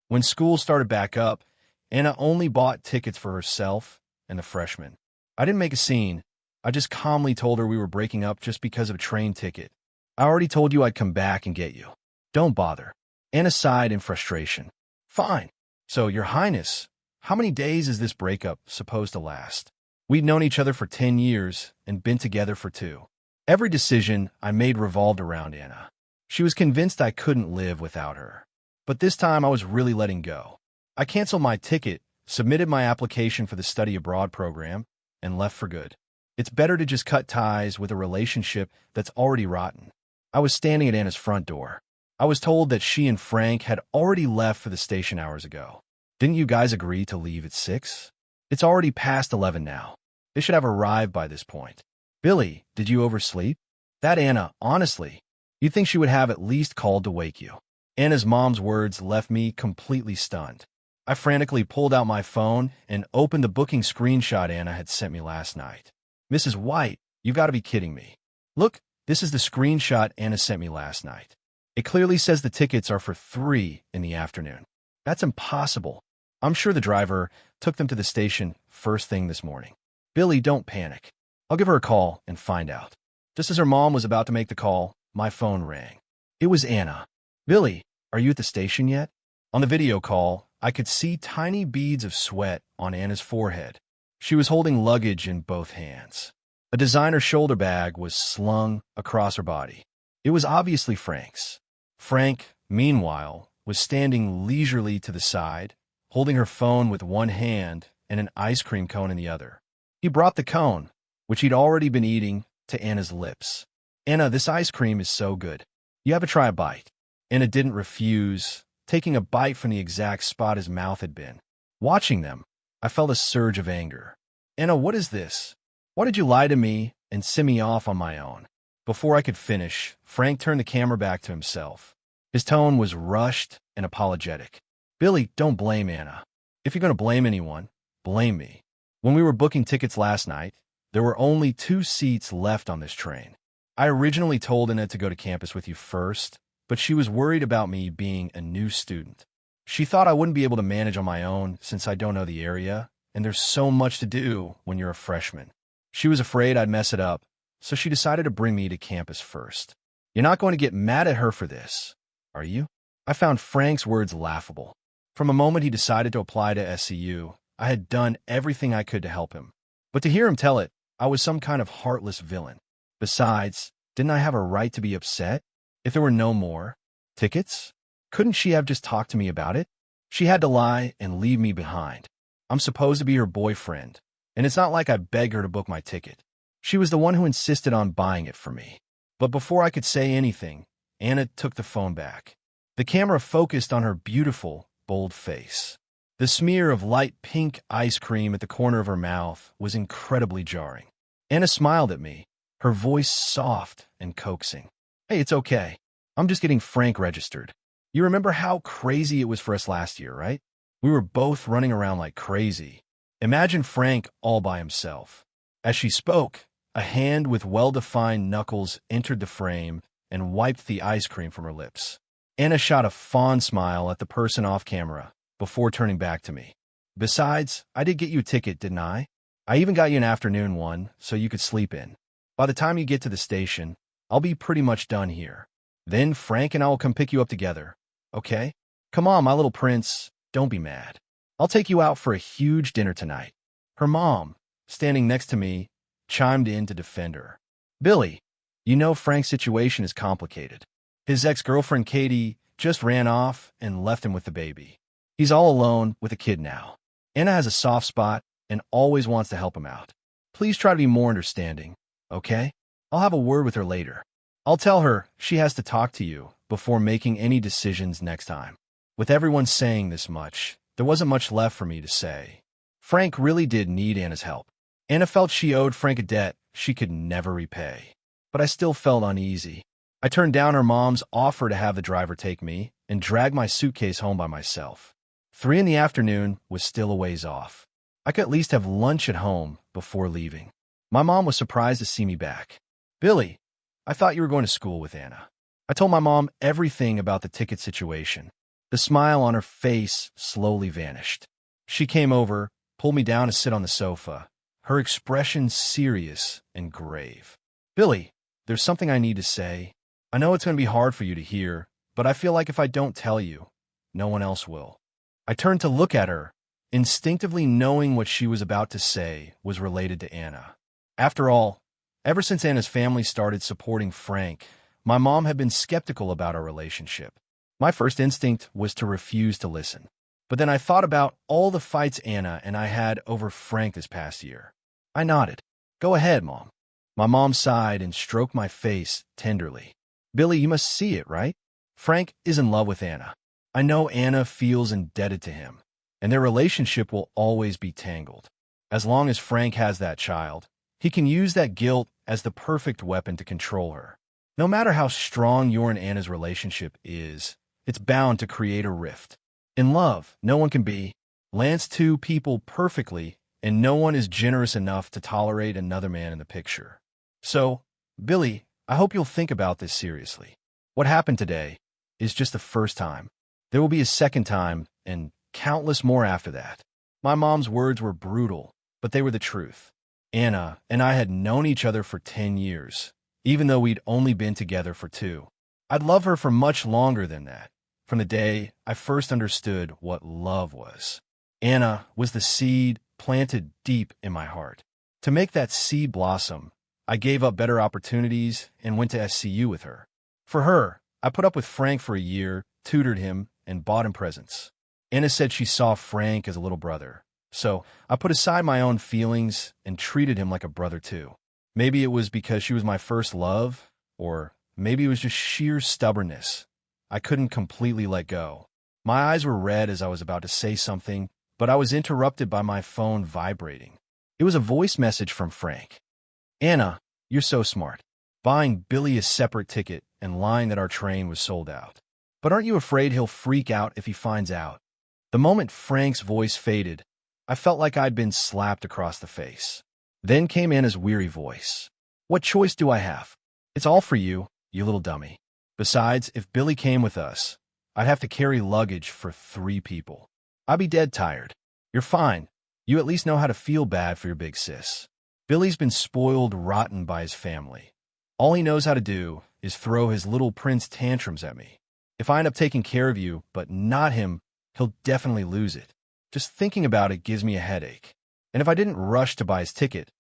When school started back up, Anna only bought tickets for herself and the freshmen. I didn't make a scene. I just calmly told her we were breaking up just because of a train ticket. I already told you I'd come back and get you. Don't bother. Anna sighed in frustration. Fine. So, Your Highness, how many days is this breakup supposed to last? We'd known each other for 10 years and been together for 2. Every decision I made revolved around Anna. She was convinced I couldn't live without her. But this time I was really letting go. I canceled my ticket, submitted my application for the study abroad program, and left for good. It's better to just cut ties with a relationship that's already rotten. I was standing at Anna's front door. I was told that she and Frank had already left for the station hours ago. Didn't you guys agree to leave at 6? It's already past 11 now. They should have arrived by this point. Billy, did you oversleep? That Anna, honestly. You'd think she would have at least called to wake you. Anna's mom's words left me completely stunned. I frantically pulled out my phone and opened the booking screenshot Anna had sent me last night. Mrs. White, you've got to be kidding me. Look, this is the screenshot Anna sent me last night. It clearly says the tickets are for 3 in the afternoon. That's impossible. I'm sure the driver took them to the station first thing this morning. Billy, don't panic. I'll give her a call and find out. Just as her mom was about to make the call, my phone rang. It was Anna. Billy, are you at the station yet? On the video call, I could see tiny beads of sweat on Anna's forehead. She was holding luggage in both hands. A designer shoulder bag was slung across her body. It was obviously Frank's. Frank, meanwhile, was standing leisurely to the side, holding her phone with one hand and an ice cream cone in the other. He brought the cone, which he'd already been eating, to Anna's lips. Anna, this ice cream is so good. You have to try a bite. Anna didn't refuse, taking a bite from the exact spot his mouth had been. Watching them, I felt a surge of anger. Anna, what is this? Why did you lie to me and send me off on my own? Before I could finish, Frank turned the camera back to himself. His tone was rushed and apologetic. Billy, don't blame Anna. If you're going to blame anyone, blame me. When we were booking tickets last night, there were only 2 seats left on this train. I originally told Anna to go to campus with you first, but she was worried about me being a new student. She thought I wouldn't be able to manage on my own since I don't know the area, and there's so much to do when you're a freshman. She was afraid I'd mess it up, so she decided to bring me to campus first. You're not going to get mad at her for this, are you? I found Frank's words laughable. From the moment he decided to apply to SCU, I had done everything I could to help him. But to hear him tell it, I was some kind of heartless villain. Besides, didn't I have a right to be upset? If there were no more tickets, couldn't she have just talked to me about it? She had to lie and leave me behind. I'm supposed to be her boyfriend, and it's not like I begged her to book my ticket. She was the one who insisted on buying it for me. But before I could say anything, Anna took the phone back. The camera focused on her beautiful, bold face. The smear of light pink ice cream at the corner of her mouth was incredibly jarring. Anna smiled at me, her voice soft and coaxing. Hey, it's okay. I'm just getting Frank registered. You remember how crazy it was for us last year, right? We were both running around like crazy. Imagine Frank all by himself. As she spoke, a hand with well-defined knuckles entered the frame and wiped the ice cream from her lips. Anna shot a fond smile at the person off camera before turning back to me. Besides, I did get you a ticket, didn't I? I even got you an afternoon one so you could sleep in. By the time you get to the station, I'll be pretty much done here. Then Frank and I will come pick you up together, okay? Come on, my little prince, don't be mad. I'll take you out for a huge dinner tonight. Her mom, standing next to me, chimed in to defend her. Billy, you know Frank's situation is complicated. His ex-girlfriend Katie just ran off and left him with the baby. He's all alone with a kid now. Anna has a soft spot and always wants to help him out. Please try to be more understanding, okay? I'll have a word with her later. I'll tell her she has to talk to you before making any decisions next time. With everyone saying this much, there wasn't much left for me to say. Frank really did need Anna's help. Anna felt she owed Frank a debt she could never repay. But I still felt uneasy. I turned down her mom's offer to have the driver take me and dragged my suitcase home by myself. 3 in the afternoon was still a ways off. I could at least have lunch at home before leaving. My mom was surprised to see me back. Billy, I thought you were going to school with Anna. I told my mom everything about the ticket situation. The smile on her face slowly vanished. She came over, pulled me down to sit on the sofa, her expression serious and grave. Billy, there's something I need to say. I know it's going to be hard for you to hear, but I feel like if I don't tell you, no one else will. I turned to look at her, instinctively knowing what she was about to say was related to Anna. After all, ever since Anna's family started supporting Frank, my mom had been skeptical about our relationship. My first instinct was to refuse to listen. But then I thought about all the fights Anna and I had over Frank this past year. I nodded. Go ahead, Mom. My mom sighed and stroked my face tenderly. Billy, you must see it, right? Frank is in love with Anna. I know Anna feels indebted to him, and their relationship will always be tangled. As long as Frank has that child, he can use that guilt as the perfect weapon to control her. No matter how strong your and Anna's relationship is, it's bound to create a rift. In love, no one can lance two people perfectly, and no one is generous enough to tolerate another man in the picture. So, Billy, I hope you'll think about this seriously. What happened today is just the first time. There will be a second time, and countless more after that. My mom's words were brutal, but they were the truth. Anna and I had known each other for 10 years, even though we'd only been together for 2. I'd love her for much longer than that, from the day I first understood what love was. Anna was the seed planted deep in my heart. To make that seed blossom, I gave up better opportunities and went to SCU with her. For her, I put up with Frank for a year, tutored him, and bought him presents. Anna said she saw Frank as a little brother, so I put aside my own feelings and treated him like a brother too. Maybe it was because she was my first love, or maybe it was just sheer stubbornness. I couldn't completely let go. My eyes were red as I was about to say something, but I was interrupted by my phone vibrating. It was a voice message from Frank. Anna, you're so smart. Buying Billy a separate ticket and lying that our train was sold out. But aren't you afraid he'll freak out if he finds out? The moment Frank's voice faded, I felt like I'd been slapped across the face. Then came Anna's weary voice. What choice do I have? It's all for you, you little dummy. Besides, if Billy came with us, I'd have to carry luggage for 3 people. I'd be dead tired. You're fine. You at least know how to feel bad for your big sis. Billy's been spoiled rotten by his family. All he knows how to do is throw his little prince tantrums at me. If I end up taking care of you, but not him, he'll definitely lose it. Just thinking about it gives me a headache. And if I didn't rush to buy his ticket,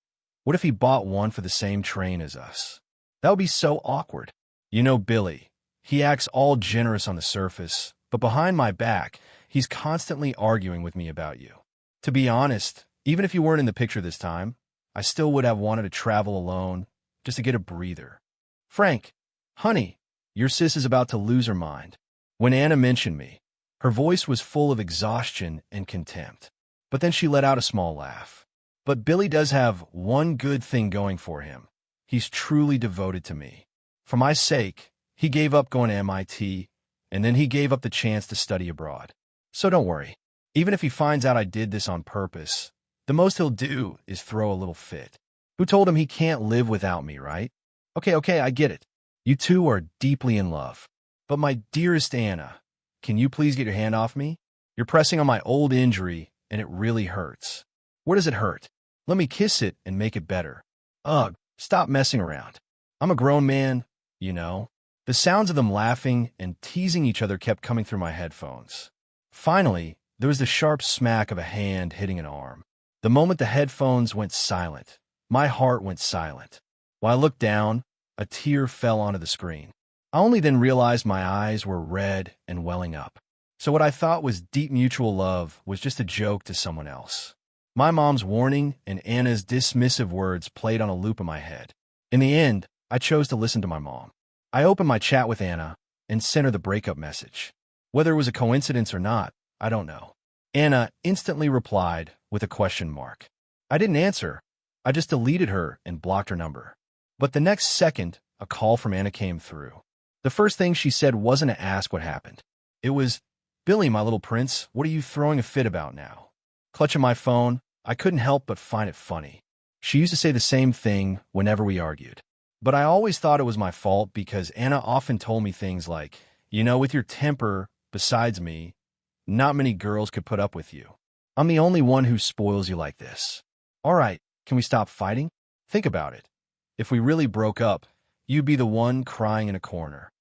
what if he bought one for the same train as us? That would be so awkward. You know Billy. He acts all generous on the surface, but behind my back, he's constantly arguing with me about you. To be honest, even if you weren't in the picture this time, I still would have wanted to travel alone, just to get a breather. Frank, honey, your sis is about to lose her mind. When Anna mentioned me, her voice was full of exhaustion and contempt. But then she let out a small laugh. But Billy does have one good thing going for him. He's truly devoted to me. For my sake, he gave up going to MIT, and then he gave up the chance to study abroad. So don't worry. Even if he finds out I did this on purpose, the most he'll do is throw a little fit. Who told him he can't live without me, right? Okay, I get it. You two are deeply in love. But my dearest Anna, can you please get your hand off me? You're pressing on my old injury, and it really hurts. Where does it hurt? Let me kiss it and make it better. Ugh, stop messing around. I'm a grown man, you know. The sounds of them laughing and teasing each other kept coming through my headphones. Finally, there was the sharp smack of a hand hitting an arm. The moment the headphones went silent, my heart went silent. While I looked down, a tear fell onto the screen. I only then realized my eyes were red and welling up. So what I thought was deep mutual love was just a joke to someone else. My mom's warning and Anna's dismissive words played on a loop in my head. In the end, I chose to listen to my mom. I opened my chat with Anna and sent her the breakup message. Whether it was a coincidence or not, I don't know. Anna instantly replied with a question mark. I didn't answer. I just deleted her and blocked her number. But the next second, a call from Anna came through. The first thing she said wasn't to ask what happened. It was, Billy, my little prince, what are you throwing a fit about now? Clutching my phone, I couldn't help but find it funny. She used to say the same thing whenever we argued. But I always thought it was my fault because Anna often told me things like, you know, with your temper, besides me, not many girls could put up with you. I'm the only one who spoils you like this. All right, can we stop fighting? Think about it. If we really broke up, you'd be the one crying in a corner.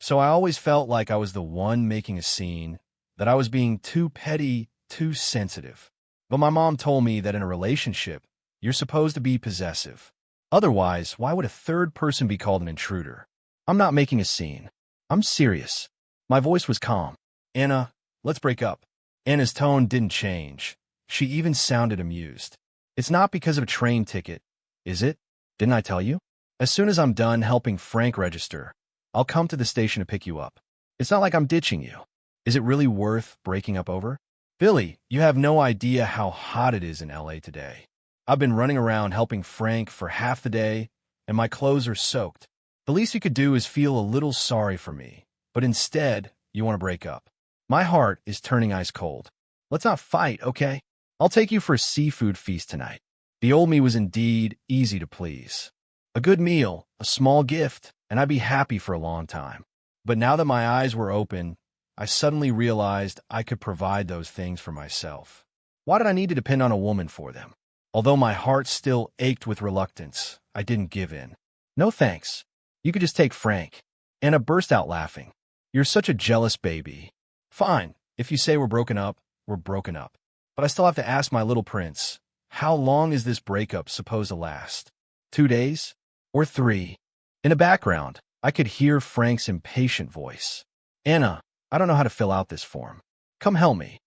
So I always felt like I was the one making a scene, that I was being too petty, too sensitive. But my mom told me that in a relationship, you're supposed to be possessive. Otherwise, why would a third person be called an intruder? I'm not making a scene. I'm serious. My voice was calm. Anna, let's break up. Anna's tone didn't change. She even sounded amused. It's not because of a train ticket, is it? Didn't I tell you? As soon as I'm done helping Frank register, I'll come to the station to pick you up. It's not like I'm ditching you. Is it really worth breaking up over? Billy, you have no idea how hot it is in LA today. I've been running around helping Frank for half the day, and my clothes are soaked. The least you could do is feel a little sorry for me, but instead, you want to break up. My heart is turning ice cold. Let's not fight, okay? I'll take you for a seafood feast tonight. The old me was indeed easy to please. A good meal, a small gift, and I'd be happy for a long time. But now that my eyes were open, I suddenly realized I could provide those things for myself. Why did I need to depend on a woman for them? Although my heart still ached with reluctance, I didn't give in. No thanks. You could just take Frank. Anna burst out laughing. You're such a jealous baby. Fine, if you say we're broken up, we're broken up. But I still have to ask my little prince, how long is this breakup supposed to last? 2 days? Or 3? In the background, I could hear Frank's impatient voice. Anna, I don't know how to fill out this form. Come help me.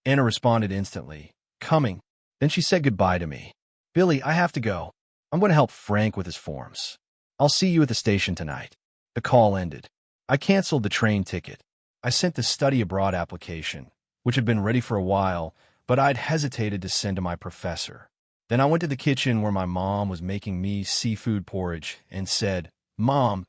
Anna responded instantly, coming. Then she said goodbye to me. Billy, I have to go. I'm going to help Frank with his forms. I'll see you at the station tonight. The call ended. I canceled the train ticket. I sent the study abroad application, which had been ready for a while, but I'd hesitated to send to my professor. Then I went to the kitchen where my mom was making me seafood porridge and said, Mom,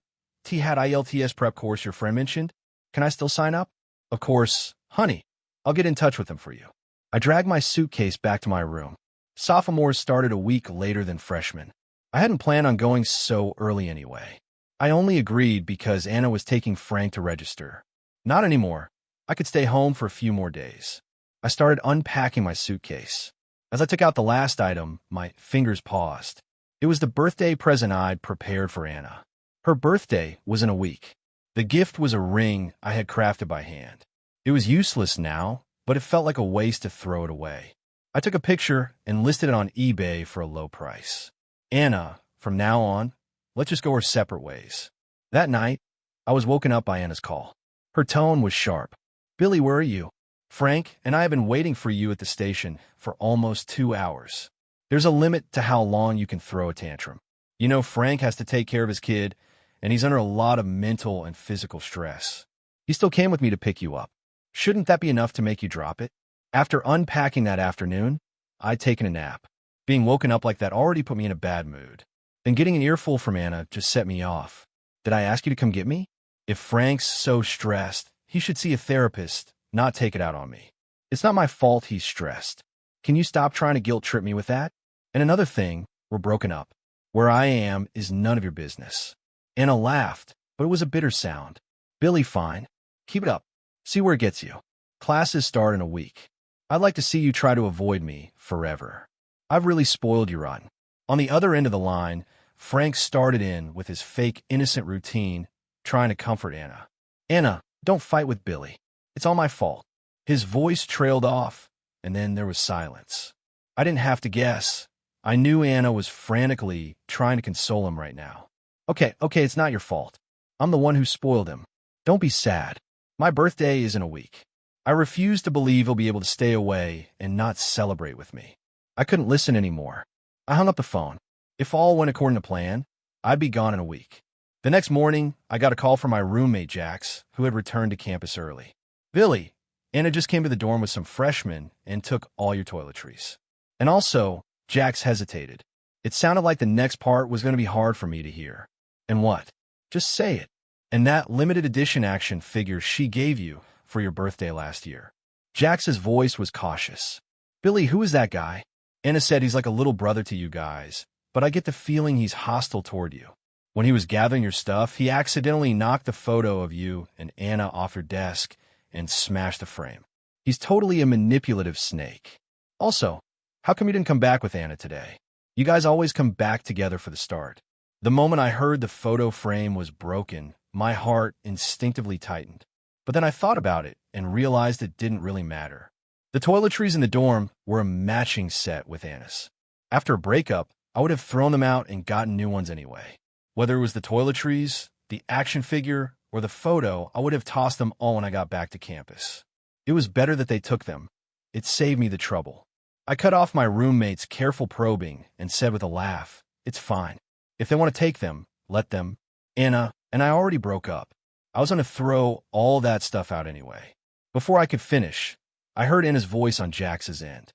T-Hat IELTS prep course your friend mentioned? Can I still sign up? Of course, honey. I'll get in touch with them for you. I dragged my suitcase back to my room. Sophomores started a week later than freshmen. I hadn't planned on going so early anyway. I only agreed because Anna was taking Frank to register. Not anymore. I could stay home for a few more days. I started unpacking my suitcase. As I took out the last item, my fingers paused. It was the birthday present I'd prepared for Anna. Her birthday was in a week. The gift was a ring I had crafted by hand. It was useless now, but it felt like a waste to throw it away. I took a picture and listed it on eBay for a low price. Anna, from now on, let's just go our separate ways. That night, I was woken up by Anna's call. Her tone was sharp. Billy, where are you? Frank and I have been waiting for you at the station for almost 2 hours. There's a limit to how long you can throw a tantrum. You know, Frank has to take care of his kid, and he's under a lot of mental and physical stress. He still came with me to pick you up. Shouldn't that be enough to make you drop it? After unpacking that afternoon, I'd taken a nap. Being woken up like that already put me in a bad mood. Then getting an earful from Anna just set me off. Did I ask you to come get me? If Frank's so stressed, he should see a therapist, not take it out on me. It's not my fault he's stressed. Can you stop trying to guilt-trip me with that? And another thing, we're broken up. Where I am is none of your business. Anna laughed, but it was a bitter sound. Billy, fine. Keep it up. See where it gets you. Classes start in a week. I'd like to see you try to avoid me forever. I've really spoiled you rotten. On the other end of the line, Frank started in with his fake innocent routine, trying to comfort Anna. Anna, don't fight with Billy. It's all my fault. His voice trailed off, and then there was silence. I didn't have to guess. I knew Anna was frantically trying to console him right now. Okay, it's not your fault. I'm the one who spoiled him. Don't be sad. My birthday is in a week. I refuse to believe he'll be able to stay away and not celebrate with me. I couldn't listen anymore. I hung up the phone. If all went according to plan, I'd be gone in a week. The next morning, I got a call from my roommate, Jax, who had returned to campus early. Billy, Anna just came to the dorm with some freshmen and took all your toiletries. And also, Jax hesitated. It sounded like the next part was going to be hard for me to hear. And what? Just say it. And that limited edition action figure she gave you for your birthday last year. Jax's voice was cautious. Billy, who is that guy? Anna said he's like a little brother to you guys, but I get the feeling he's hostile toward you. When he was gathering your stuff, he accidentally knocked the photo of you and Anna off your desk and smash the frame. He's totally a manipulative snake. Also, how come you didn't come back with Anna today? You guys always come back together for the start. The moment I heard the photo frame was broken, my heart instinctively tightened. But then I thought about it and realized it didn't really matter. The toiletries in the dorm were a matching set with Anna's. After a breakup, I would have thrown them out and gotten new ones anyway. Whether it was the toiletries, the action figure, or the photo, I would have tossed them all when I got back to campus. It was better that they took them. It saved me the trouble. I cut off my roommate's careful probing and said with a laugh, "It's fine. If they want to take them, let them." Anna and I already broke up. I was going to throw all that stuff out anyway. Before I could finish, I heard Anna's voice on Jax's end.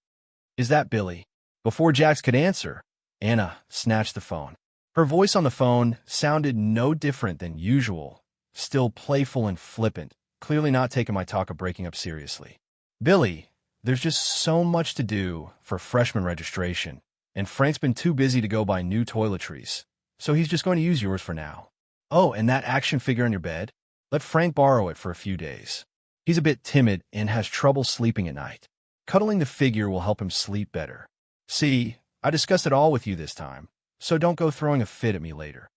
"Is that Billy?" Before Jax could answer, Anna snatched the phone. Her voice on the phone sounded no different than usual, still playful and flippant, clearly not taking my talk of breaking up seriously. "Billy, there's just so much to do for freshman registration, and Frank's been too busy to go buy new toiletries, so he's just going to use yours for now. Oh, and that action figure on your bed? Let Frank borrow it for a few days. He's a bit timid and has trouble sleeping at night. Cuddling the figure will help him sleep better. See, I discussed it all with you this time, so don't go throwing a fit at me later."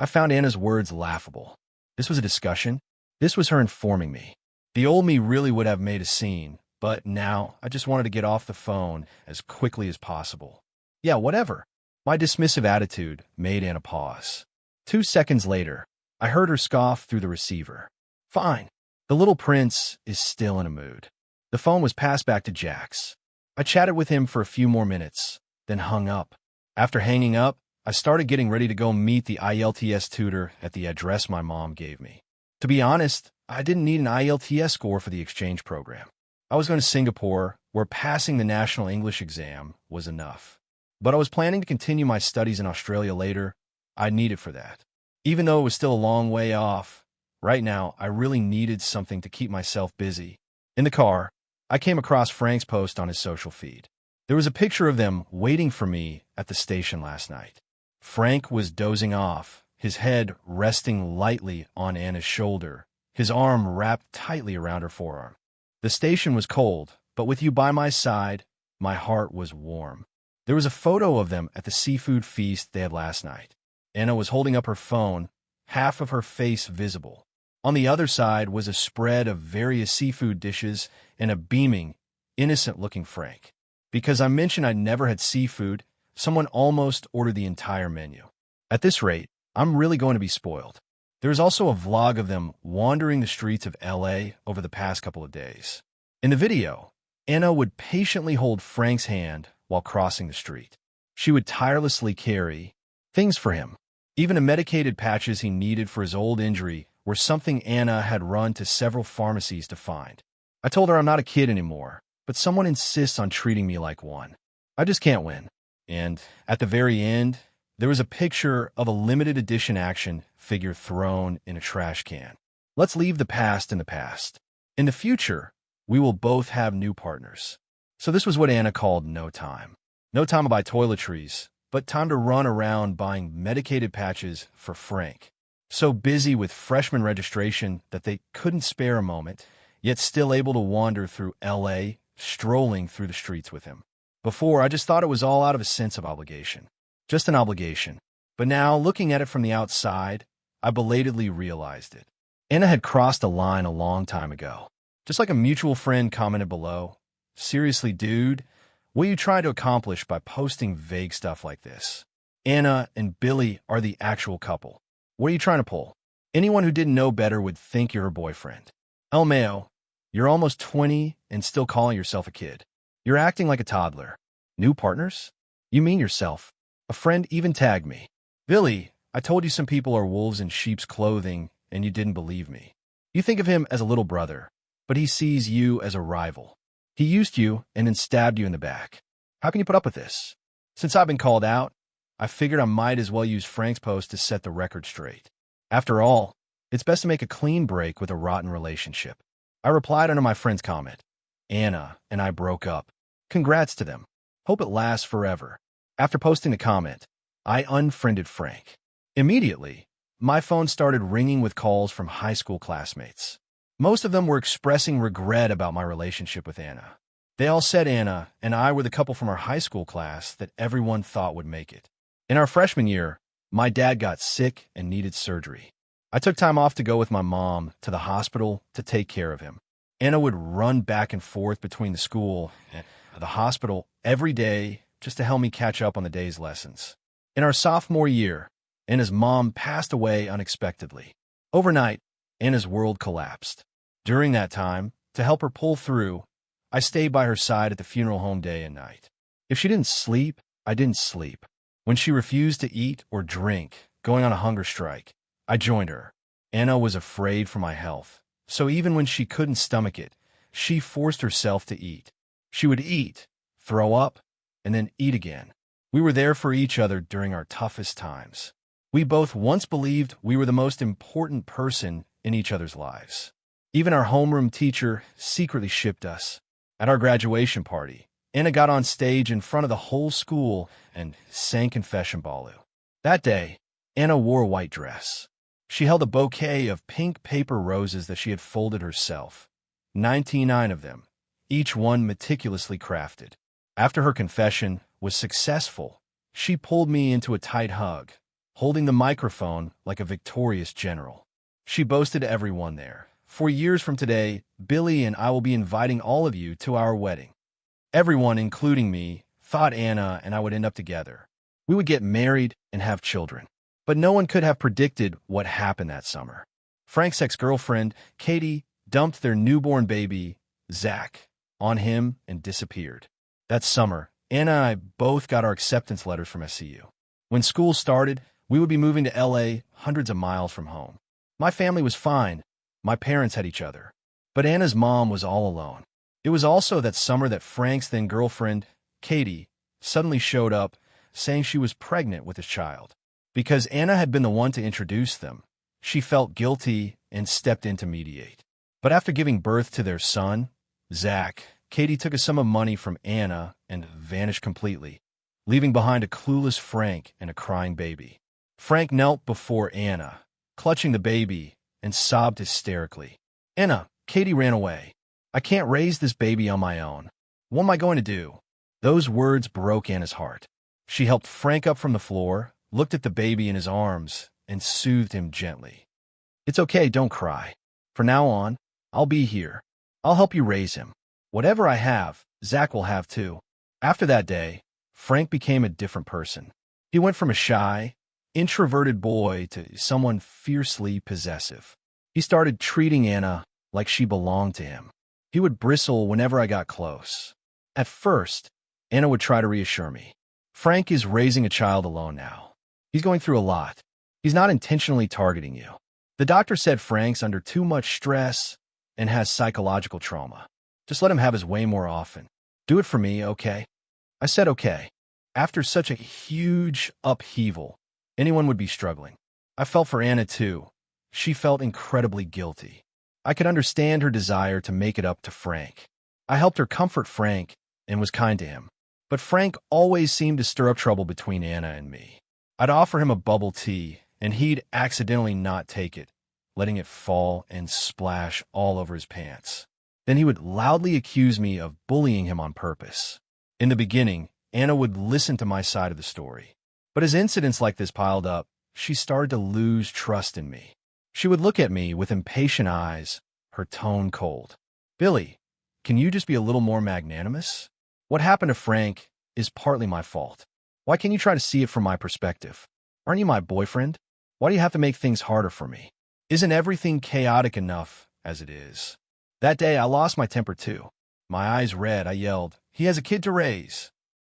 I found Anna's words laughable. This was a discussion. This was her informing me. The old me really would have made a scene, but now I just wanted to get off the phone as quickly as possible. Yeah, whatever. My dismissive attitude made Anna pause. 2 seconds later, I heard her scoff through the receiver. "Fine. The little prince is still in a mood." The phone was passed back to Jax. I chatted with him for a few more minutes, then hung up. After hanging up, I started getting ready to go meet the IELTS tutor at the address my mom gave me. To be honest, I didn't need an IELTS score for the exchange program. I was going to Singapore, where passing the national English exam was enough. But I was planning to continue my studies in Australia later. I'd need it for that. Even though it was still a long way off, right now I really needed something to keep myself busy. In the car, I came across Frank's post on his social feed. There was a picture of them waiting for me at the station last night. Frank was dozing off, his head resting lightly on Anna's shoulder, his arm wrapped tightly around her forearm. The station was cold, but with you by my side, my heart was warm. There was a photo of them at the seafood feast they had last night. Anna was holding up her phone, half of her face visible. On the other side was a spread of various seafood dishes and a beaming, innocent-looking Frank. Because I mentioned I never had seafood, someone almost ordered the entire menu. At this rate, I'm really going to be spoiled. There is also a vlog of them wandering the streets of LA over the past couple of days. In the video, Anna would patiently hold Frank's hand while crossing the street. She would tirelessly carry things for him. Even the medicated patches he needed for his old injury were something Anna had run to several pharmacies to find. I told her I'm not a kid anymore, but someone insists on treating me like one. I just can't win. And at the very end, there was a picture of a limited edition action figure thrown in a trash can. Let's leave the past in the past. In the future, we will both have new partners. So this was what Anna called no time. No time to buy toiletries, but time to run around buying medicated patches for Frank. So busy with freshman registration that they couldn't spare a moment, yet still able to wander through LA, strolling through the streets with him. Before, I just thought it was all out of a sense of obligation. Just an obligation. But now, looking at it from the outside, I belatedly realized it. Anna had crossed a line a long time ago. Just like a mutual friend commented below, "Seriously, dude, what are you trying to accomplish by posting vague stuff like this? Anna and Billy are the actual couple. What are you trying to pull? Anyone who didn't know better would think you're her boyfriend. El Mayo, you're almost 20 and still calling yourself a kid. You're acting like a toddler. New partners? You mean yourself. A friend even tagged me. Billy, I told you some people are wolves in sheep's clothing, and you didn't believe me. You think of him as a little brother, but he sees you as a rival. He used you and then stabbed you in the back. How can you put up with this? Since I've been called out, I figured I might as well use Frank's post to set the record straight. After all, it's best to make a clean break with a rotten relationship. I replied under my friend's comment. Anna and I broke up. Congrats to them. Hope it lasts forever. After posting the comment, I unfriended Frank. Immediately, my phone started ringing with calls from high school classmates. Most of them were expressing regret about my relationship with Anna. They all said Anna and I were the couple from our high school class that everyone thought would make it. In our freshman year, my dad got sick and needed surgery. I took time off to go with my mom to the hospital to take care of him. Anna would run back and forth between the school and the hospital every day just to help me catch up on the day's lessons. In our sophomore year, Anna's mom passed away unexpectedly. Overnight, Anna's world collapsed. During that time, to help her pull through, I stayed by her side at the funeral home day and night. If she didn't sleep, I didn't sleep. When she refused to eat or drink, going on a hunger strike, I joined her. Anna was afraid for my health, so even when she couldn't stomach it, she forced herself to eat. She would eat, throw up, and then eat again. We were there for each other during our toughest times. We both once believed we were the most important person in each other's lives. Even our homeroom teacher secretly shipped us. At our graduation party, Anna got on stage in front of the whole school and sang Confession Balu. That day, Anna wore a white dress. She held a bouquet of pink paper roses that she had folded herself, 99 of them, each one meticulously crafted. After her confession was successful, she pulled me into a tight hug, holding the microphone like a victorious general. She boasted to everyone there, "For years from today, Billy and I will be inviting all of you to our wedding." Everyone, including me, thought Anna and I would end up together. We would get married and have children. But no one could have predicted what happened that summer. Frank's ex-girlfriend, Katie, dumped their newborn baby, Zach, on him and disappeared. That summer, Anna and I both got our acceptance letters from SCU. When school started, we would be moving to LA, hundreds of miles from home. My family was fine. My parents had each other. But Anna's mom was all alone. It was also that summer that Frank's then-girlfriend, Katie, suddenly showed up, saying she was pregnant with his child. Because Anna had been the one to introduce them, she felt guilty and stepped in to mediate. But after giving birth to their son, Zach, Katie took a sum of money from Anna and vanished completely, leaving behind a clueless Frank and a crying baby. Frank knelt before Anna, clutching the baby, and sobbed hysterically. "Anna, Katie ran away. I can't raise this baby on my own. What am I going to do?" Those words broke Anna's heart. She helped Frank up from the floor, looked at the baby in his arms, and soothed him gently. "It's okay, don't cry. From now on, I'll be here. I'll help you raise him. Whatever I have, Zach will have too." After that day, Frank became a different person. He went from a shy, introverted boy to someone fiercely possessive. He started treating Anna like she belonged to him. He would bristle whenever I got close. At first, Anna would try to reassure me. "Frank is raising a child alone now. He's going through a lot. He's not intentionally targeting you. The doctor said Frank's under too much stress and has psychological trauma. Just let him have his way more often. Do it for me, okay?" I said okay. After such a huge upheaval, anyone would be struggling. I felt for Anna too. She felt incredibly guilty. I could understand her desire to make it up to Frank. I helped her comfort Frank and was kind to him. But Frank always seemed to stir up trouble between Anna and me. I'd offer him a bubble tea, and he'd accidentally not take it, letting it fall and splash all over his pants. Then he would loudly accuse me of bullying him on purpose. In the beginning, Anna would listen to my side of the story. But as incidents like this piled up, she started to lose trust in me. She would look at me with impatient eyes, her tone cold. "Billy, can you just be a little more magnanimous? What happened to Frank is partly my fault. Why can't you try to see it from my perspective? Aren't you my boyfriend? Why do you have to make things harder for me? Isn't everything chaotic enough as it is?" That day, I lost my temper too. My eyes red, I yelled, "He has a kid to raise.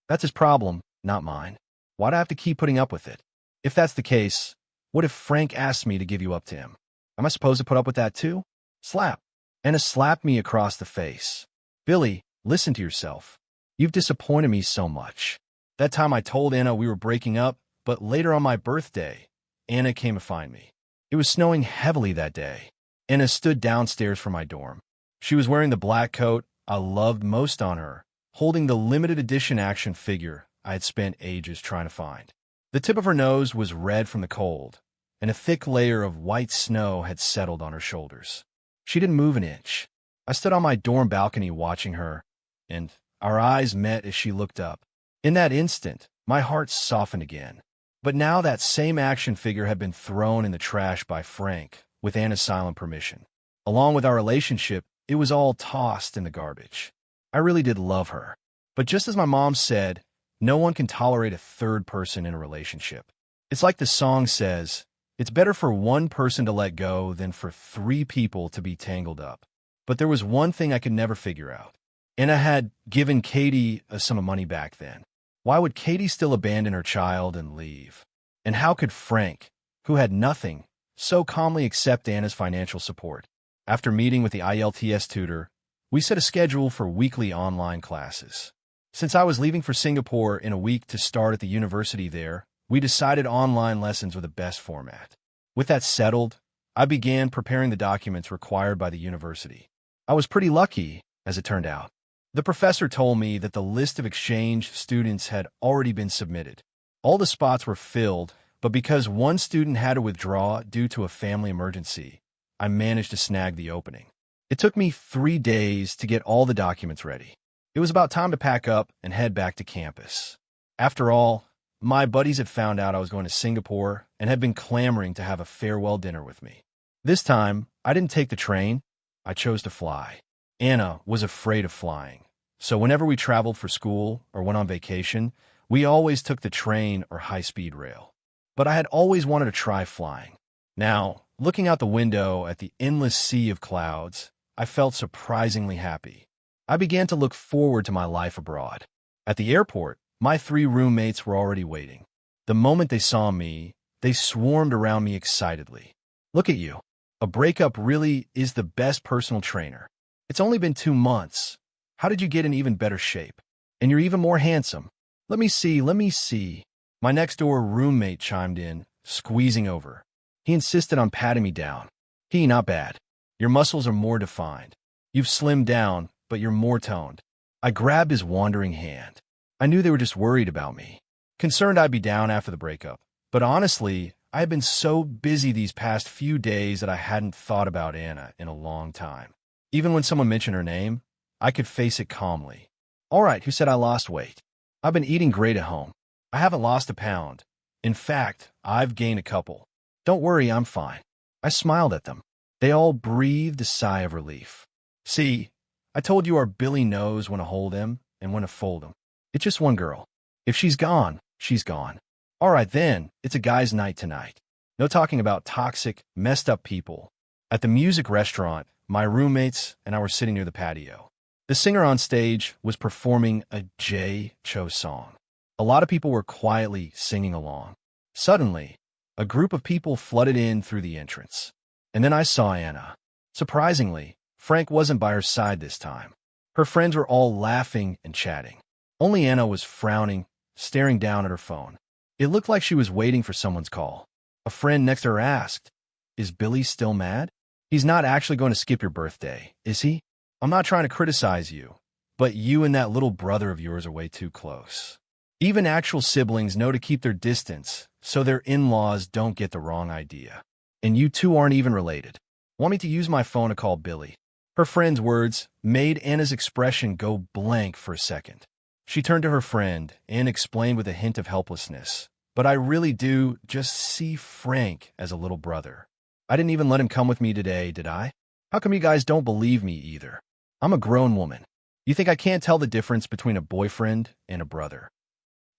That's his problem, not mine. Why do I have to keep putting up with it? If that's the case, what if Frank asked me to give you up to him? Am I supposed to put up with that too?" Slap. Anna slapped me across the face. "Billy, listen to yourself. You've disappointed me so much." That time I told Anna we were breaking up, but later on my birthday, Anna came to find me. It was snowing heavily that day. Anna stood downstairs from my dorm. She was wearing the black coat I loved most on her, holding the limited edition action figure I had spent ages trying to find. The tip of her nose was red from the cold, and a thick layer of white snow had settled on her shoulders. She didn't move an inch. I stood on my dorm balcony watching her, and our eyes met as she looked up. In that instant, my heart softened again. But now that same action figure had been thrown in the trash by Frank, with Anna's silent permission. Along with our relationship, it was all tossed in the garbage. I really did love her. But just as my mom said, no one can tolerate a third person in a relationship. It's like the song says, it's better for one person to let go than for three people to be tangled up. But there was one thing I could never figure out. Anna had given Katie a sum of money back then. Why would Katie still abandon her child and leave? And how could Frank, who had nothing, so calmly accept Anna's financial support? After meeting with the IELTS tutor, we set a schedule for weekly online classes. Since I was leaving for Singapore in a week to start at the university there, we decided online lessons were the best format. With that settled, I began preparing the documents required by the university. I was pretty lucky, as it turned out. The professor told me that the list of exchange students had already been submitted. All the spots were filled, but because one student had to withdraw due to a family emergency, I managed to snag the opening. It took me 3 days to get all the documents ready. It was about time to pack up and head back to campus. After all, my buddies had found out I was going to Singapore and had been clamoring to have a farewell dinner with me. This time, I didn't take the train. I chose to fly. Anna was afraid of flying, so whenever we traveled for school or went on vacation, we always took the train or high-speed rail. But I had always wanted to try flying. Now, looking out the window at the endless sea of clouds, I felt surprisingly happy. I began to look forward to my life abroad. At the airport, my 3 roommates were already waiting. The moment they saw me, they swarmed around me excitedly. Look at you. A breakup really is the best personal trainer. It's only been 2 months. How did you get in even better shape? And you're even more handsome. Let me see. My next-door roommate chimed in, squeezing over. He insisted on patting me down. Not bad. Your muscles are more defined. You've slimmed down, but you're more toned. I grabbed his wandering hand. I knew they were just worried about me, concerned I'd be down after the breakup. But honestly, I had been so busy these past few days that I hadn't thought about Anna in a long time. Even when someone mentioned her name, I could face it calmly. All right, who said I lost weight? I've been eating great at home. I haven't lost a pound. In fact, I've gained a couple. Don't worry, I'm fine. I smiled at them. They all breathed a sigh of relief. See, I told you our Billy knows when to hold him and when to fold him. It's just one girl. If she's gone, she's gone. All right then, it's a guy's night tonight. No talking about toxic, messed up people. At the music restaurant, my roommates and I were sitting near the patio. The singer on stage was performing a J. Cho song. A lot of people were quietly singing along. Suddenly, a group of people flooded in through the entrance. And then I saw Anna. Surprisingly, Frank wasn't by her side this time. Her friends were all laughing and chatting. Only Anna was frowning, staring down at her phone. It looked like she was waiting for someone's call. A friend next to her asked, "Is Billy still mad? He's not actually going to skip your birthday, is he? I'm not trying to criticize you, but you and that little brother of yours are way too close. Even actual siblings know to keep their distance so their in-laws don't get the wrong idea. And you two aren't even related. Want me to use my phone to call Billy?" Her friend's words made Anna's expression go blank for a second. She turned to her friend and explained with a hint of helplessness, "But I really do just see Frank as a little brother. I didn't even let him come with me today, did I? How come you guys don't believe me either? I'm a grown woman. You think I can't tell the difference between a boyfriend and a brother?"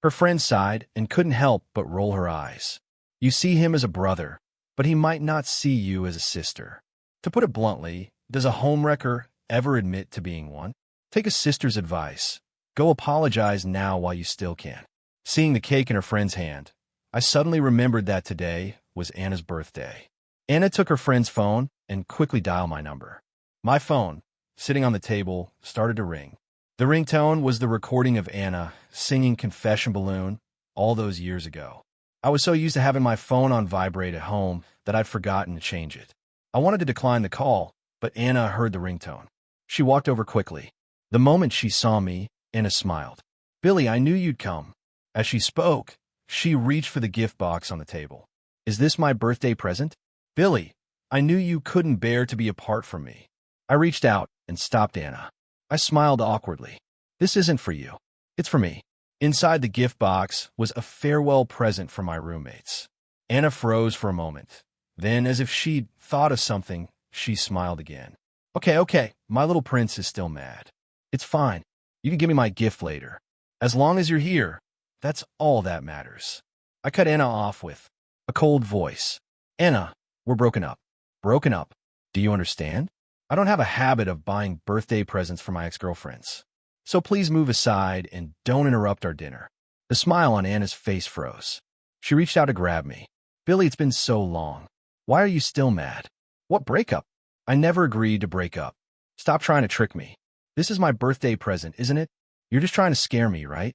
Her friend sighed and couldn't help but roll her eyes. "You see him as a brother, but he might not see you as a sister. To put it bluntly, does a homewrecker ever admit to being one? Take a sister's advice. Go apologize now while you still can." Seeing the cake in her friend's hand, I suddenly remembered that today was Anna's birthday. Anna took her friend's phone and quickly dialed my number. My phone, sitting on the table, started to ring. The ringtone was the recording of Anna singing Confession Balloon all those years ago. I was so used to having my phone on vibrate at home that I'd forgotten to change it. I wanted to decline the call, but Anna heard the ringtone. She walked over quickly. The moment she saw me, Anna smiled. "Billy, I knew you'd come." As she spoke, she reached for the gift box on the table. "Is this my birthday present?" "Billy, I knew you couldn't bear to be apart from me. I reached out and stopped Anna. I smiled awkwardly. This isn't for you. It's for me. Inside the gift box was a farewell present for my roommates. Anna froze for a moment. Then, as if she'd thought of something, she smiled again. Okay, my little prince is still mad. It's fine. You can give me my gift later. As long as you're here, that's all that matters. I cut Anna off with a cold voice. Anna, we're broken up. Broken up. Do you understand? I don't have a habit of buying birthday presents for my ex-girlfriends. So please move aside and don't interrupt our dinner. The smile on Anna's face froze. She reached out to grab me. Billy, it's been so long. Why are you still mad? What breakup? I never agreed to break up. Stop trying to trick me. This is my birthday present, isn't it? You're just trying to scare me, right?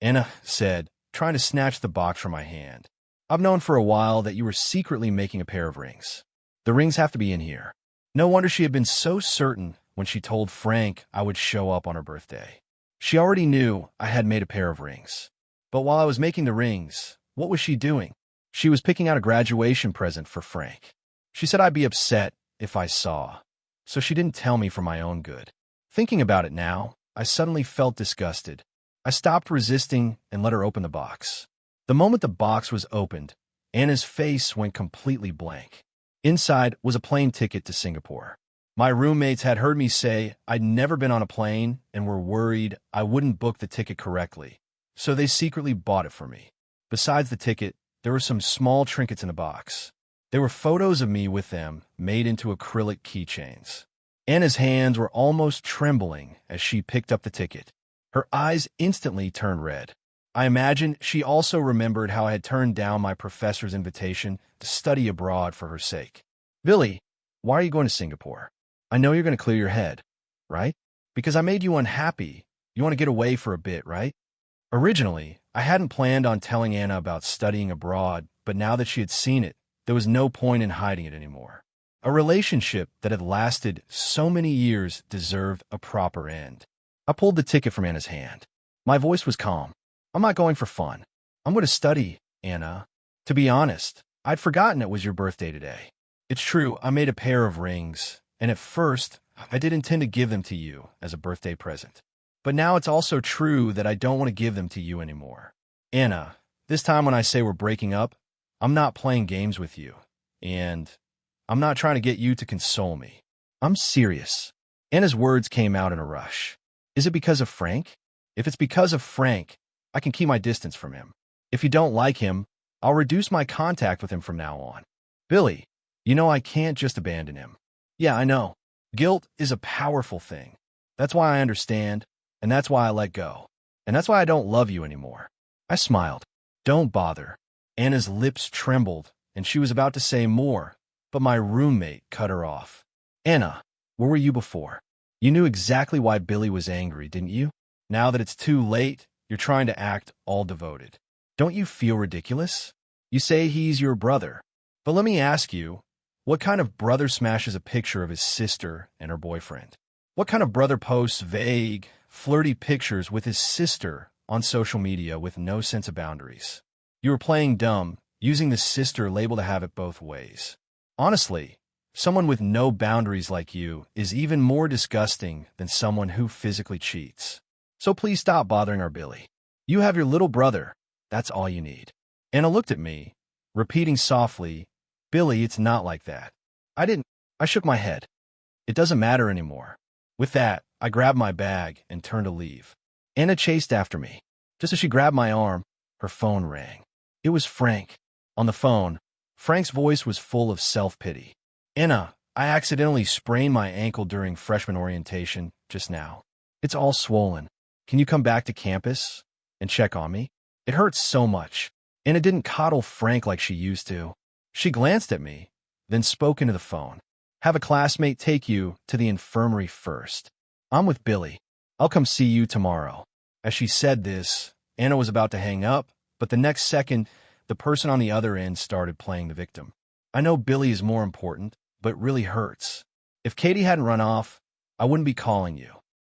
Anna said, trying to snatch the box from my hand. I've known for a while that you were secretly making a pair of rings. The rings have to be in here. No wonder she had been so certain when she told Frank I would show up on her birthday. She already knew I had made a pair of rings. But while I was making the rings, what was she doing? She was picking out a graduation present for Frank. She said I'd be upset if I saw, so she didn't tell me for my own good. Thinking about it now, I suddenly felt disgusted. I stopped resisting and let her open the box. The moment the box was opened, Anna's face went completely blank. Inside was a plane ticket to Singapore. My roommates had heard me say I'd never been on a plane and were worried I wouldn't book the ticket correctly, so they secretly bought it for me. Besides the ticket, there were some small trinkets in the box. There were photos of me with them made into acrylic keychains. Anna's hands were almost trembling as she picked up the ticket. Her eyes instantly turned red. I imagine she also remembered how I had turned down my professor's invitation to study abroad for her sake. Billy, why are you going to Singapore? I know you're going to clear your head, right? Because I made you unhappy. You want to get away for a bit, right? Originally, I hadn't planned on telling Anna about studying abroad, but now that she had seen it, there was no point in hiding it anymore. A relationship that had lasted so many years deserved a proper end. I pulled the ticket from Anna's hand. My voice was calm. I'm not going for fun. I'm going to study, Anna. To be honest, I'd forgotten it was your birthday today. It's true, I made a pair of rings, and at first, I did intend to give them to you as a birthday present. But now it's also true that I don't want to give them to you anymore. Anna, this time when I say we're breaking up, I'm not playing games with you, and I'm not trying to get you to console me. I'm serious. Anna's words came out in a rush. Is it because of Frank? If it's because of Frank, I can keep my distance from him. If you don't like him, I'll reduce my contact with him from now on. Billy, you know I can't just abandon him. Yeah, I know. Guilt is a powerful thing. That's why I understand, and that's why I let go. And that's why I don't love you anymore. I smiled. Don't bother. Anna's lips trembled, and she was about to say more, but my roommate cut her off. Anna, where were you before? You knew exactly why Billy was angry, didn't you? Now that it's too late, you're trying to act all devoted. Don't you feel ridiculous? You say he's your brother. But let me ask you, what kind of brother smashes a picture of his sister and her boyfriend? What kind of brother posts vague, flirty pictures with his sister on social media with no sense of boundaries? You were playing dumb, using the sister label to have it both ways. Honestly, someone with no boundaries like you is even more disgusting than someone who physically cheats. So please stop bothering our Billy. You have your little brother. That's all you need. Anna looked at me, repeating softly, Billy, it's not like that. I shook my head. It doesn't matter anymore. With that, I grabbed my bag and turned to leave. Anna chased after me. Just as she grabbed my arm, her phone rang. It was Frank. On the phone, Frank's voice was full of self-pity. Anna, I accidentally sprained my ankle during freshman orientation just now. It's all swollen. Can you come back to campus and check on me? It hurts so much. Anna didn't coddle Frank like she used to. She glanced at me, then spoke into the phone. Have a classmate take you to the infirmary first. I'm with Billy. I'll come see you tomorrow. As she said this, Anna was about to hang up, but the next second, the person on the other end started playing the victim. I know Billy is more important, but it really hurts. If Katie hadn't run off, I wouldn't be calling you.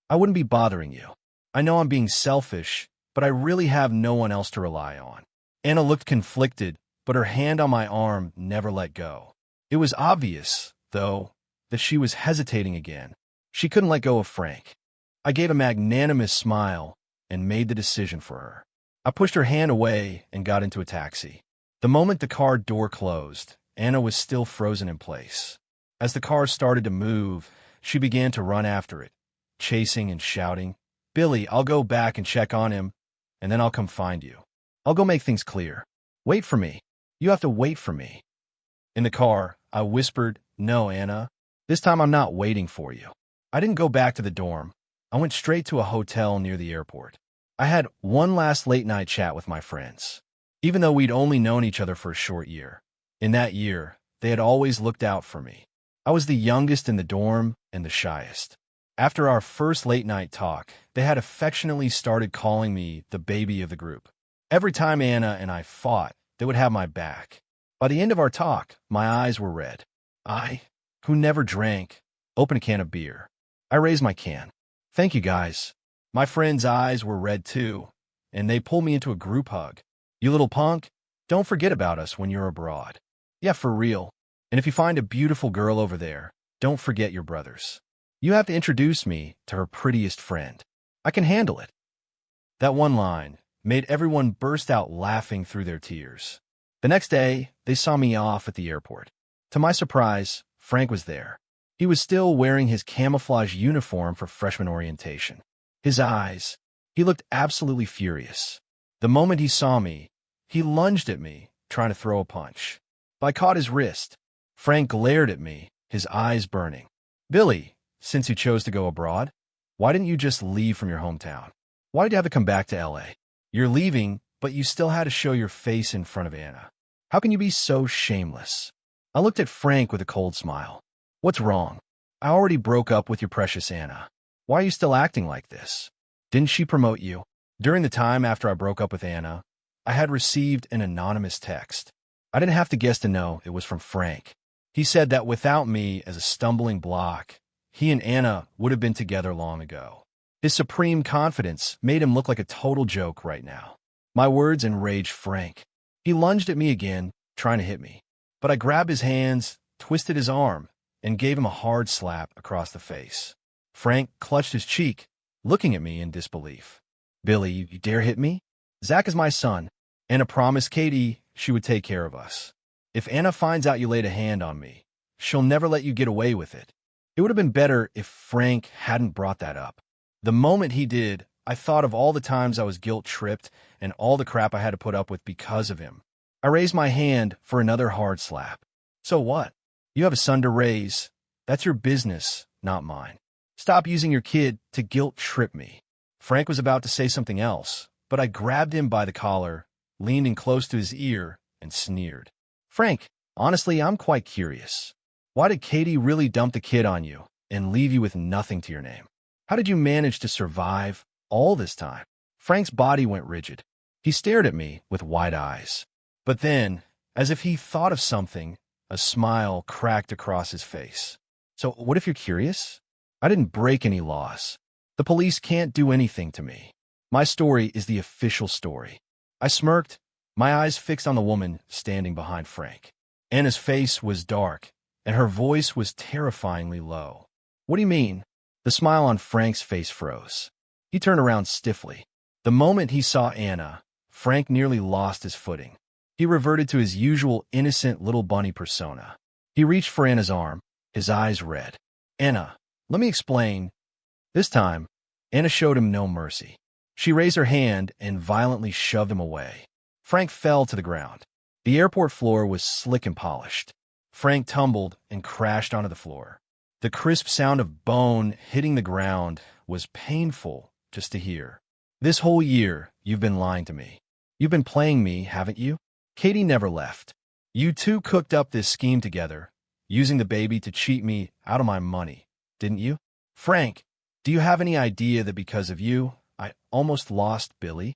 I wouldn't be bothering you. I know I'm being selfish, but I really have no one else to rely on. Anna looked conflicted, but her hand on my arm never let go. It was obvious, though, that she was hesitating again. She couldn't let go of Frank. I gave a magnanimous smile and made the decision for her. I pushed her hand away and got into a taxi. The moment the car door closed, Anna was still frozen in place. As the car started to move, she began to run after it, chasing and shouting, "Billy, I'll go back and check on him, and then I'll come find you. I'll go make things clear. Wait for me. You have to wait for me." In the car, I whispered, "No, Anna. This time I'm not waiting for you." I didn't go back to the dorm. I went straight to a hotel near the airport. I had one last late-night chat with my friends. Even though we'd only known each other for a short year, in that year, they had always looked out for me. I was the youngest in the dorm and the shyest. After our first late-night talk, they had affectionately started calling me the baby of the group. Every time Anna and I fought, they would have my back. By the end of our talk, my eyes were red. I, who never drank, opened a can of beer. I raised my can. "Thank you, guys." My friends' eyes were red too, and they pulled me into a group hug. "You little punk, don't forget about us when you're abroad." "Yeah, for real. And if you find a beautiful girl over there, don't forget your brothers. You have to introduce me to her prettiest friend. I can handle it." That one line made everyone burst out laughing through their tears. The next day, they saw me off at the airport. To my surprise, Frank was there. He was still wearing his camouflage uniform for freshman orientation. His eyes, he looked absolutely furious. The moment he saw me, he lunged at me, trying to throw a punch. But I caught his wrist. Frank glared at me, his eyes burning. "Billy, since you chose to go abroad, why didn't you just leave from your hometown? Why did you have to come back to LA? You're leaving, but you still had to show your face in front of Anna. How can you be so shameless?" I looked at Frank with a cold smile. "What's wrong? I already broke up with your precious Anna. Why are you still acting like this? Didn't she promote you?" During the time after I broke up with Anna, I had received an anonymous text. I didn't have to guess to know it was from Frank. He said that without me as a stumbling block, he and Anna would have been together long ago. His supreme confidence made him look like a total joke right now. My words enraged Frank. He lunged at me again, trying to hit me. But I grabbed his hands, twisted his arm, and gave him a hard slap across the face. Frank clutched his cheek, looking at me in disbelief. "Billy, you dare hit me? Zach is my son. Anna promised Katie she would take care of us. If Anna finds out you laid a hand on me, she'll never let you get away with it." It would have been better if Frank hadn't brought that up. The moment he did, I thought of all the times I was guilt-tripped and all the crap I had to put up with because of him. I raised my hand for another hard slap. "So what? You have a son to raise. That's your business, not mine. Stop using your kid to guilt-trip me." Frank was about to say something else, but I grabbed him by the collar, leaned in close to his ear, and sneered. "Frank, honestly, I'm quite curious. Why did Katie really dump the kid on you and leave you with nothing to your name? How did you manage to survive all this time?" Frank's body went rigid. He stared at me with wide eyes. But then, as if he thought of something, a smile cracked across his face. "So what if you're curious? I didn't break any laws. The police can't do anything to me. My story is the official story." I smirked, my eyes fixed on the woman standing behind Frank. Anna's face was dark, and her voice was terrifyingly low. "What do you mean?" The smile on Frank's face froze. He turned around stiffly. The moment he saw Anna, Frank nearly lost his footing. He reverted to his usual innocent little bunny persona. He reached for Anna's arm, his eyes red. "Anna, let me explain." This time, Anna showed him no mercy. She raised her hand and violently shoved him away. Frank fell to the ground. The airport floor was slick and polished. Frank tumbled and crashed onto the floor. The crisp sound of bone hitting the ground was painful just to hear. "This whole year, you've been lying to me. You've been playing me, haven't you? Katie never left. You two cooked up this scheme together, using the baby to cheat me out of my money, didn't you? Frank, do you have any idea that because of you, I almost lost Billy?"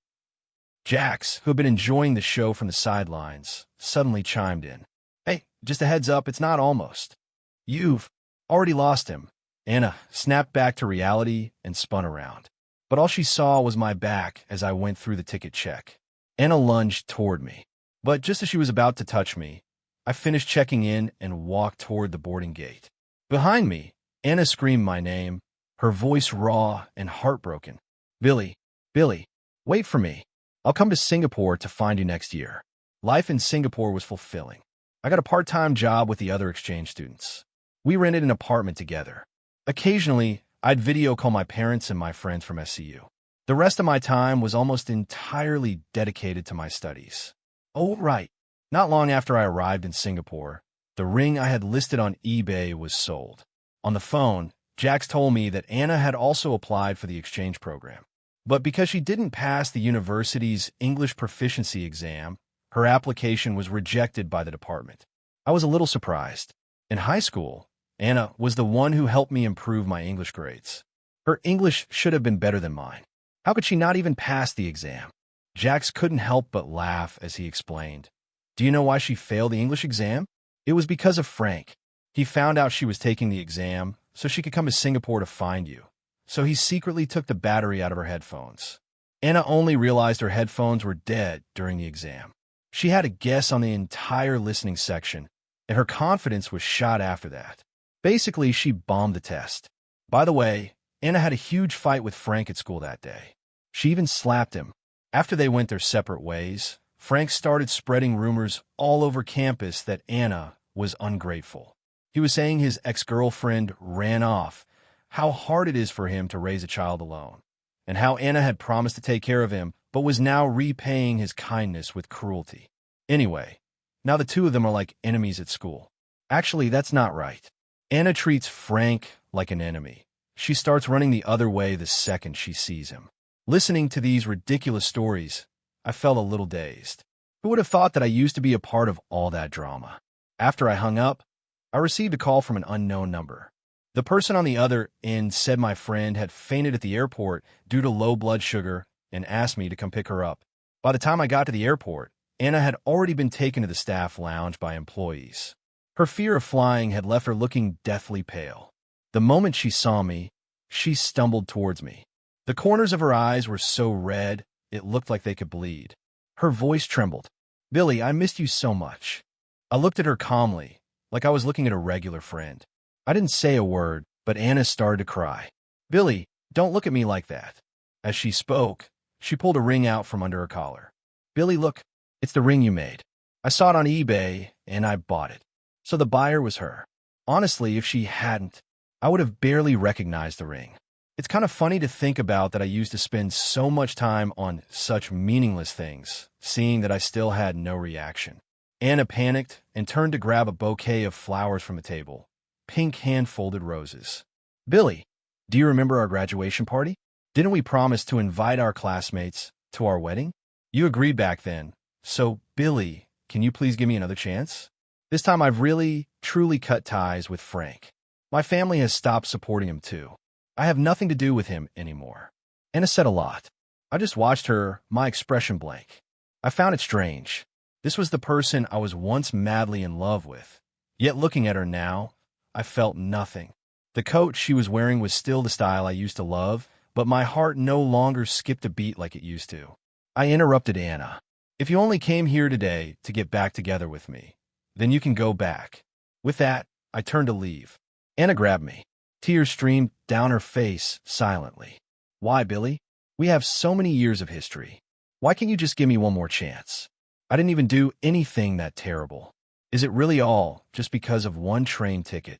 Jax, who had been enjoying the show from the sidelines, suddenly chimed in. "Hey, just a heads up, it's not almost. You've already lost him." Anna snapped back to reality and spun around. But all she saw was my back as I went through the ticket check. Anna lunged toward me. But just as she was about to touch me, I finished checking in and walked toward the boarding gate. Behind me, Anna screamed my name, her voice raw and heartbroken. Billy, Billy, wait for me. I'll come to Singapore to find you next year. Life in Singapore was fulfilling. I got a part-time job with the other exchange students. We rented an apartment together. Occasionally, I'd video call my parents and my friends from SCU. The rest of my time was almost entirely dedicated to my studies. Oh, right. Not long after I arrived in Singapore, the ring I had listed on eBay was sold. On the phone, Jax told me that Anna had also applied for the exchange program. But because she didn't pass the university's English proficiency exam, her application was rejected by the department. I was a little surprised. In high school, Anna was the one who helped me improve my English grades. Her English should have been better than mine. How could she not even pass the exam? Jax couldn't help but laugh as he explained. Do you know why she failed the English exam? It was because of Frank. He found out she was taking the exam so she could come to Singapore to find you. So he secretly took the battery out of her headphones. Anna only realized her headphones were dead during the exam. She had a guess on the entire listening section, and her confidence was shot after that. Basically, she bombed the test. By the way, Anna had a huge fight with Frank at school that day. She even slapped him. After they went their separate ways, Frank started spreading rumors all over campus that Anna was ungrateful. He was saying his ex-girlfriend ran off, how hard it is for him to raise a child alone, and how Anna had promised to take care of him but was now repaying his kindness with cruelty. Anyway, now the two of them are like enemies at school. Actually, that's not right. Anna treats Frank like an enemy. She starts running the other way the second she sees him. Listening to these ridiculous stories, I felt a little dazed. Who would have thought that I used to be a part of all that drama? After I hung up, I received a call from an unknown number. The person on the other end said my friend had fainted at the airport due to low blood sugar and asked me to come pick her up. By the time I got to the airport, Anna had already been taken to the staff lounge by employees. Her fear of flying had left her looking deathly pale. The moment she saw me, she stumbled towards me. The corners of her eyes were so red, it looked like they could bleed. Her voice trembled. Billy, I missed you so much. I looked at her calmly, like I was looking at a regular friend. I didn't say a word, but Anna started to cry. Billy, don't look at me like that. As she spoke, she pulled a ring out from under her collar. Billy, look, it's the ring you made. I saw it on eBay, and I bought it. So the buyer was her. Honestly, if she hadn't, I would have barely recognized the ring. It's kind of funny to think about that I used to spend so much time on such meaningless things, seeing that I still had no reaction. Anna panicked and turned to grab a bouquet of flowers from the table. Pink hand-folded roses. Billy, do you remember our graduation party? Didn't we promise to invite our classmates to our wedding? You agreed back then. So, Billy, can you please give me another chance? This time I've really, truly cut ties with Frank. My family has stopped supporting him too. I have nothing to do with him anymore. Anna said a lot. I just watched her, my expression blank. I found it strange. This was the person I was once madly in love with. Yet looking at her now, I felt nothing. The coat she was wearing was still the style I used to love, but my heart no longer skipped a beat like it used to. I interrupted Anna. If you only came here today to get back together with me, then you can go back. With that, I turned to leave. Anna grabbed me. Tears streamed down her face silently. Why, Billy? We have so many years of history. Why can't you just give me one more chance? I didn't even do anything that terrible. Is it really all just because of one train ticket?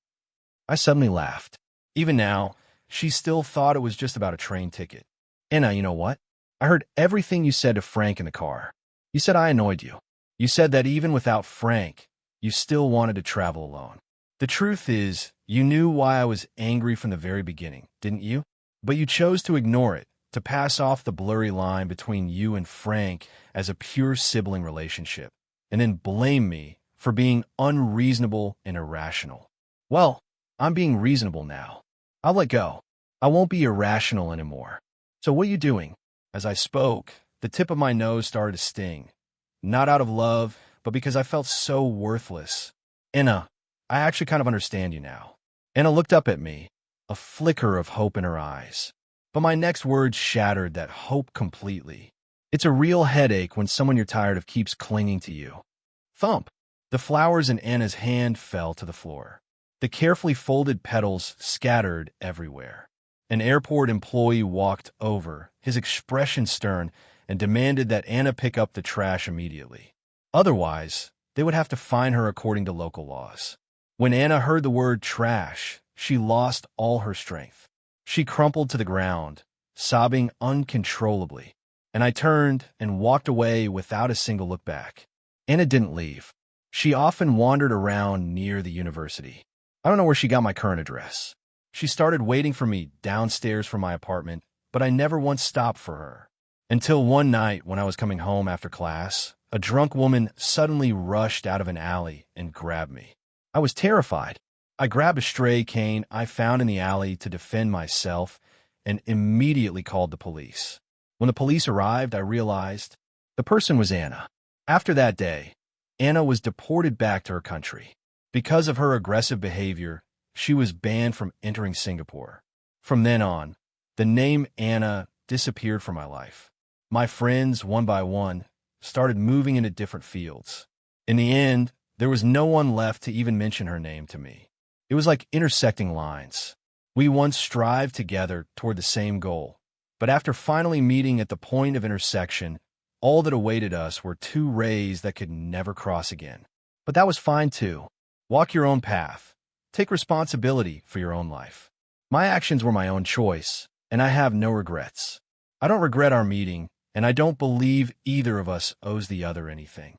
I suddenly laughed. Even now, she still thought it was just about a train ticket. Anna, you know what? I heard everything you said to Frank in the car. You said I annoyed you. You said that even without Frank, you still wanted to travel alone. The truth is, you knew why I was angry from the very beginning, didn't you? But you chose to ignore it, to pass off the blurry line between you and Frank as a pure sibling relationship, and then blame me for being unreasonable and irrational. Well, I'm being reasonable now. I'll let go. I won't be irrational anymore. So what are you doing? As I spoke, the tip of my nose started to sting. Not out of love, but because I felt so worthless. Anna, I actually kind of understand you now. Anna looked up at me, a flicker of hope in her eyes. But my next words shattered that hope completely. It's a real headache when someone you're tired of keeps clinging to you. Thump. The flowers in Anna's hand fell to the floor. The carefully folded petals scattered everywhere. An airport employee walked over, his expression stern, and demanded that Anna pick up the trash immediately. Otherwise, they would have to fine her according to local laws. When Anna heard the word trash, she lost all her strength. She crumpled to the ground, sobbing uncontrollably, and I turned and walked away without a single look back. Anna didn't leave. She often wandered around near the university. I don't know where she got my current address. She started waiting for me downstairs from my apartment, but I never once stopped for her. Until one night when I was coming home after class, a drunk woman suddenly rushed out of an alley and grabbed me. I was terrified. I grabbed a stray cane I found in the alley to defend myself and immediately called the police. When the police arrived, I realized the person was Anna. After that day, Anna was deported back to her country. Because of her aggressive behavior, she was banned from entering Singapore. From then on, the name Anna disappeared from my life. My friends, one by one, started moving into different fields. In the end, there was no one left to even mention her name to me. It was like intersecting lines. We once strived together toward the same goal, but after finally meeting at the point of intersection, all that awaited us were two rays that could never cross again. But that was fine too. Walk your own path. Take responsibility for your own life. My actions were my own choice, and I have no regrets. I don't regret our meeting, and I don't believe either of us owes the other anything.